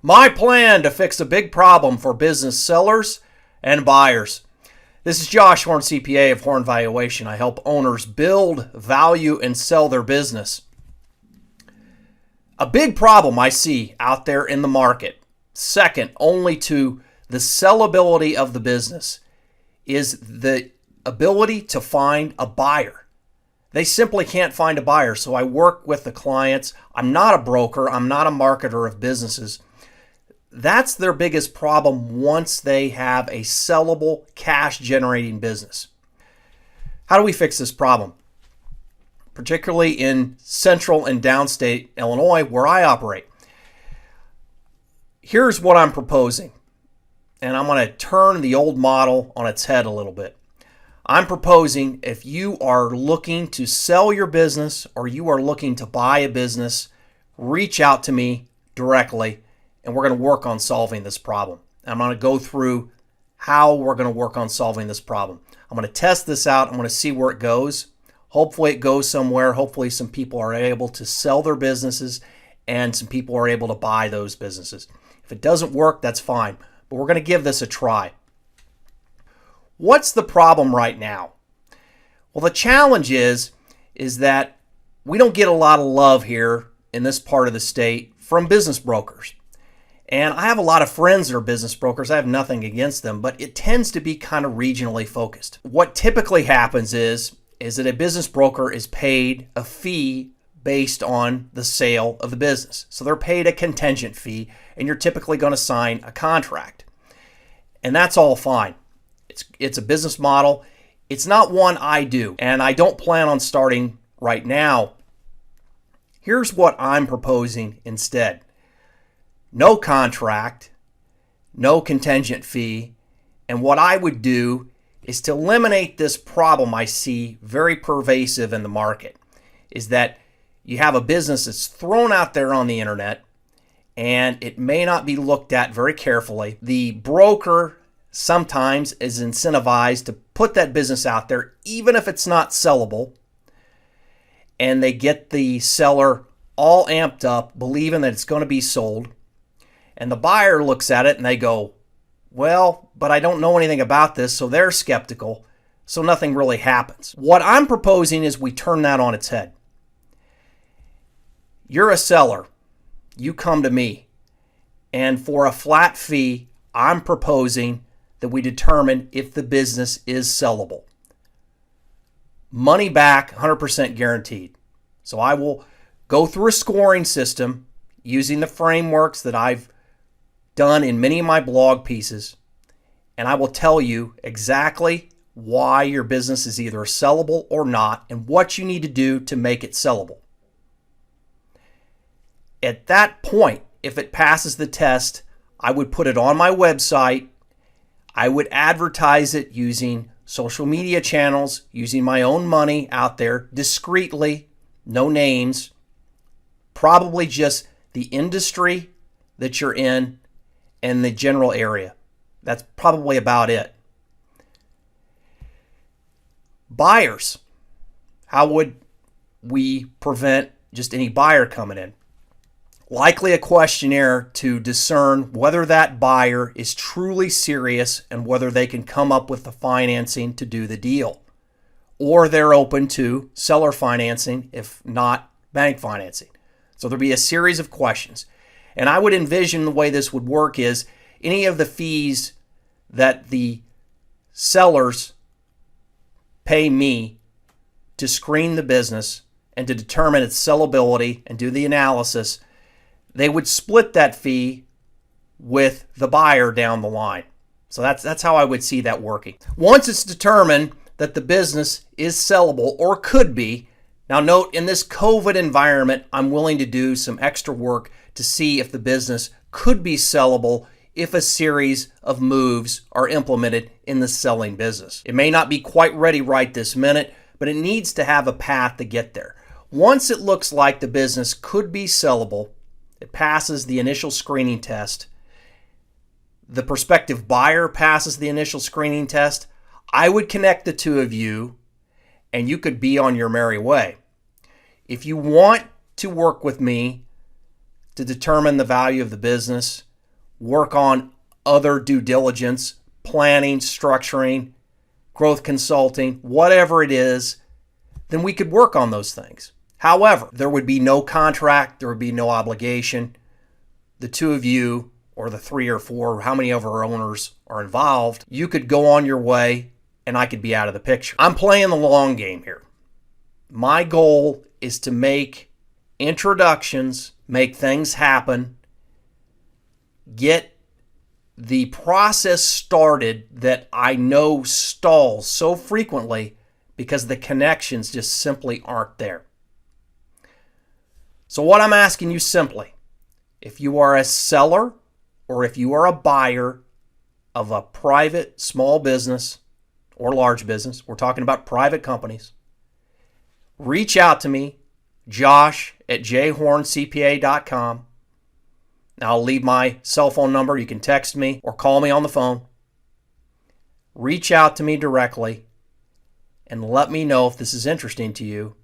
My plan to fix a big problem for business sellers and buyers. This is Josh Horn, CPA of Horn Valuation. I help owners build, value, and sell their business. A big problem I see out there in the market, second only to the sellability of the business, is the ability to find a buyer. They simply can't find a buyer. So I work with the clients. I'm not a broker. I'm not a marketer of businesses. That's their biggest problem once they have a sellable, cash-generating business. How do we fix this problem? Particularly in central and downstate Illinois, where I operate. Here's what I'm proposing, and I'm going to turn the old model on its head a little bit. I'm proposing if you are looking to sell your business or you are looking to buy a business, reach out to me directly. And we're going to work on solving this problem. I'm going to go through how we're going to work on solving this problem. I'm going to test this out. I'm going to see where it goes. Hopefully it goes somewhere. Hopefully some people are able to sell their businesses and some people are able to buy those businesses. If it doesn't work, that's fine. But we're going to give this a try. What's the problem right now? Well, the challenge is that we don't get a lot of love here in this part of the state from business brokers. And I have a lot of friends that are business brokers. I have nothing against them, but it tends to be kind of regionally focused. What typically happens is that a business broker is paid a fee based on the sale of the business. So they're paid a contingent fee, and you're typically going to sign a contract. And that's all fine. It's a business model. It's not one I do, and I don't plan on starting right now. Here's what I'm proposing instead. No contract, no contingent fee, and what I would do is to eliminate this problem I see very pervasive in the market, is that you have a business that's thrown out there on the internet and it may not be looked at very carefully. The broker sometimes is incentivized to put that business out there even if it's not sellable, and they get the seller all amped up believing that it's going to be sold. And the buyer looks at it and they go, well, but I don't know anything about this, so they're skeptical, so nothing really happens. What I'm proposing is we turn that on its head. You're a seller. You come to me. And for a flat fee, I'm proposing that we determine if the business is sellable. Money back, 100% guaranteed. So I will go through a scoring system using the frameworks that I've done in many of my blog pieces, and I will tell you exactly why your business is either sellable or not and what you need to do to make it sellable. At that point, if it passes the test, I would put it on my website. I would advertise it using social media channels, using my own money out there discreetly, no names, probably just the industry that you're in and the general area. That's probably about it. Buyers. How would we prevent just any buyer coming in? Likely a questionnaire to discern whether that buyer is truly serious and whether they can come up with the financing to do the deal. Or they're open to seller financing, if not bank financing. So there'll be a series of questions. And I would envision the way this would work is any of the fees that the sellers pay me to screen the business and to determine its sellability and do the analysis, they would split that fee with the buyer down the line. So that's how I would see that working. Once it's determined that the business is sellable or could be, now note, in this COVID environment, I'm willing to do some extra work to see if the business could be sellable if a series of moves are implemented in the selling business. It may not be quite ready right this minute, but it needs to have a path to get there. Once it looks like the business could be sellable, it passes the initial screening test, the prospective buyer passes the initial screening test, I would connect the two of you and you could be on your merry way. If you want to work with me to determine the value of the business, work on other due diligence, planning, structuring, growth consulting, whatever it is, then we could work on those things. However, there would be no contract, there would be no obligation. The two of you, or the three or four, how many of our owners are involved, you could go on your way and I could be out of the picture. I'm playing the long game here. My goal is to make introductions, make things happen, get the process started that I know stalls so frequently because the connections just simply aren't there. So what I'm asking you simply, if you are a seller or if you are a buyer of a private small business or large business, we're talking about private companies, reach out to me, josh@jhorncpa.com. Now, I'll leave my cell phone number. You can text me or call me on the phone. Reach out to me directly and let me know if this is interesting to you,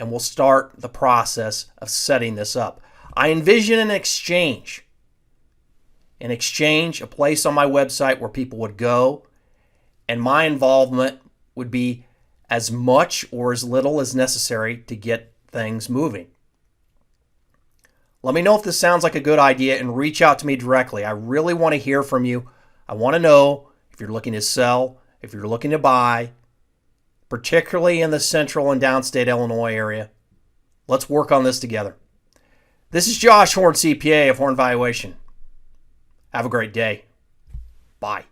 and we'll start the process of setting this up. I envision an exchange, a place on my website where people would go, and my involvement would be as much or as little as necessary to get things moving. Let me know if this sounds like a good idea and reach out to me directly. I really want to hear from you. I want to know if you're looking to sell, if you're looking to buy, particularly in the central and downstate Illinois area. Let's work on this together. This is Josh Horn, CPA of Horn Valuation. Have a great day. Bye.